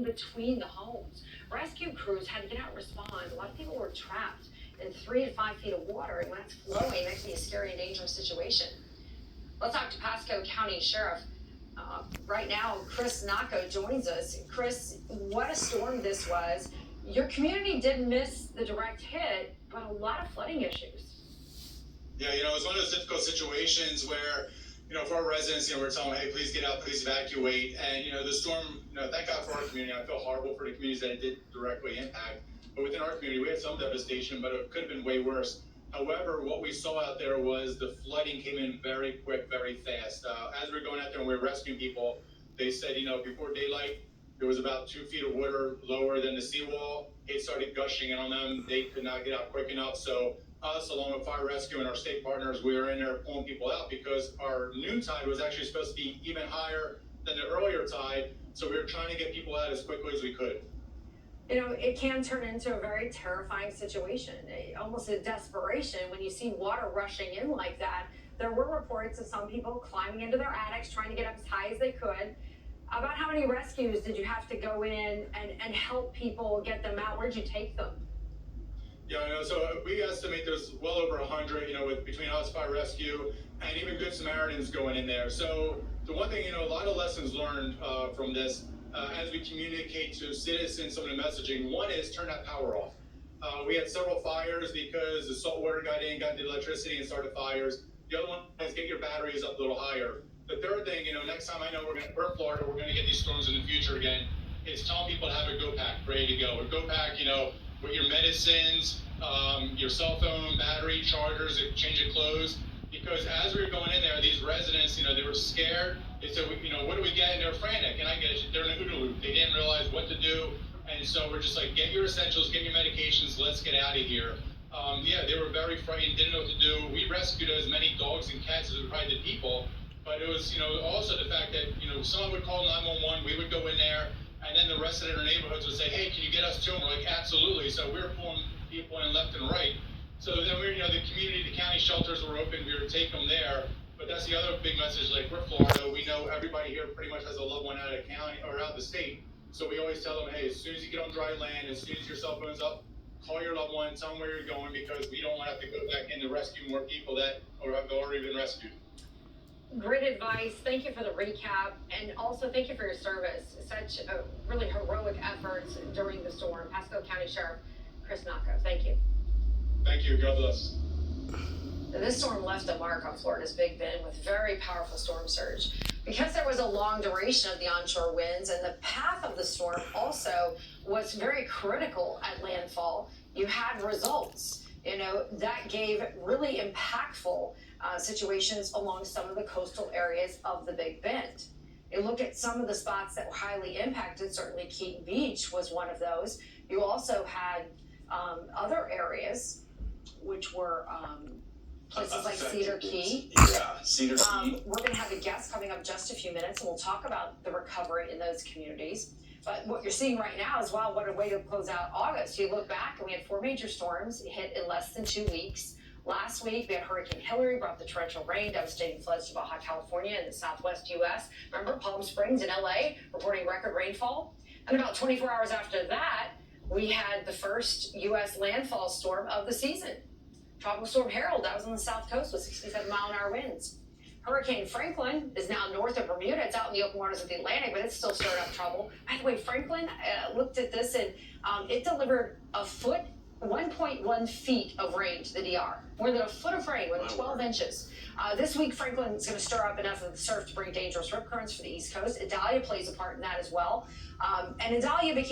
between the homes. Rescue crews had to get out and respond. A lot of people were trapped in 3 to 5 feet of water, and when it's flowing, that can be a scary and dangerous situation. Let's talk to Pasco County Sheriff. Right now, Chris Nacco joins us. Chris, what a storm this was. Your community did miss the direct hit, but a lot of flooding issues. Yeah, it was one of those difficult situations where, for our residents, we're telling them, hey, please get out, please evacuate. And, the storm, thank God for our community. I feel horrible for the communities that it did directly impact. But within our community, we had some devastation, but it could have been way worse. However, what we saw out there was the flooding came in very quick, very fast. As we were going out there and we were rescuing people, they said, before daylight, there was about 2 feet of water lower than the seawall. It started gushing in on them. They could not get out quick enough. So us, along with fire rescue and our state partners, we were in there pulling people out because our noon tide was actually supposed to be even higher than the earlier tide. So we were trying to get people out as quickly as we could. It can turn into a very terrifying situation, almost a desperation when you see water rushing in like that. There were reports of some people climbing into their attics, trying to get up as high as they could. About how many rescues did you have to go in and help people get them out? Where'd you take them? Yeah, so we estimate there's well over 100, with between us, fire rescue, and even Good Samaritans going in there. So the one thing, a lot of lessons learned from this, as we communicate to citizens some of the messaging. One is turn that power off. We had several fires because the salt water got the electricity and started fires. The other one is get your batteries up a little higher. The third thing, next time I know we're in Florida, we're going to get these storms in the future again, is telling people to have a go pack ready to go. A go pack, with your medicines, your cell phone, battery, chargers, a change of clothes. Because as we were going in there, these residents, they were scared. They said, what do we get? And they're frantic. And I get it. They're in a OODA loop. They didn't realize what to do. And so we're just like, get your essentials, get your medications, let's get out of here. They were very frightened, didn't know what to do. We rescued as many dogs and cats as we probably did people. But it was, also the fact that, someone would call 911, we would go in there, and then the rest of their neighborhoods would say, hey, can you get us to them? We're like, absolutely. So we were pulling people in left and right. So then we, the community, the county shelters were open. We would take them there. But that's the other big message. Like, we're Florida. We know everybody here pretty much has a loved one out of the county or out of the state. So we always tell them, hey, as soon as you get on dry land, as soon as your cell phone's up, call your loved one, tell them where you're going, because we don't want to have to go back in to rescue more people that have already been rescued. Great advice. Thank you for the recap, and also thank you for your service. Such a really heroic efforts during the storm. Pasco County Sheriff Chris Nacco, thank you. Thank you. God bless. This storm left a mark on Florida's Big Bend with very powerful storm surge. Because there was a long duration of the onshore winds and the path of the storm also was very critical at landfall, you had results. That gave really impactful situations along some of the coastal areas of the Big Bend. You look at some of the spots that were highly impacted. Certainly Keaton Beach was one of those. You also had other areas, which were places like Cedar Key. Yeah, Cedar Key. We're going to have a guest coming up just a few minutes, and we'll talk about the recovery in those communities. But what you're seeing right now is, wow, what a way to close out August. You look back, and we had 4 major storms hit in less than 2 weeks. Last week, we had Hurricane Hillary, brought the torrential rain, devastating floods to Baja California and the southwest U.S. Remember, Palm Springs and L.A. reporting record rainfall. And about 24 hours after that, we had the first U.S. landfall storm of the season. Tropical Storm Harold, that was on the south coast with 67-mile-an-hour winds. Hurricane Franklin is now north of Bermuda. It's out in the open waters of the Atlantic, but it's still stirring up trouble. By the way, Franklin looked at this, and it delivered 1.1 feet of rain to the DR. More than a foot of rain, more than 12 inches. This week, Franklin is going to stir up enough of the surf to bring dangerous rip currents for the East Coast. Idalia plays a part in that as well. And Idalia became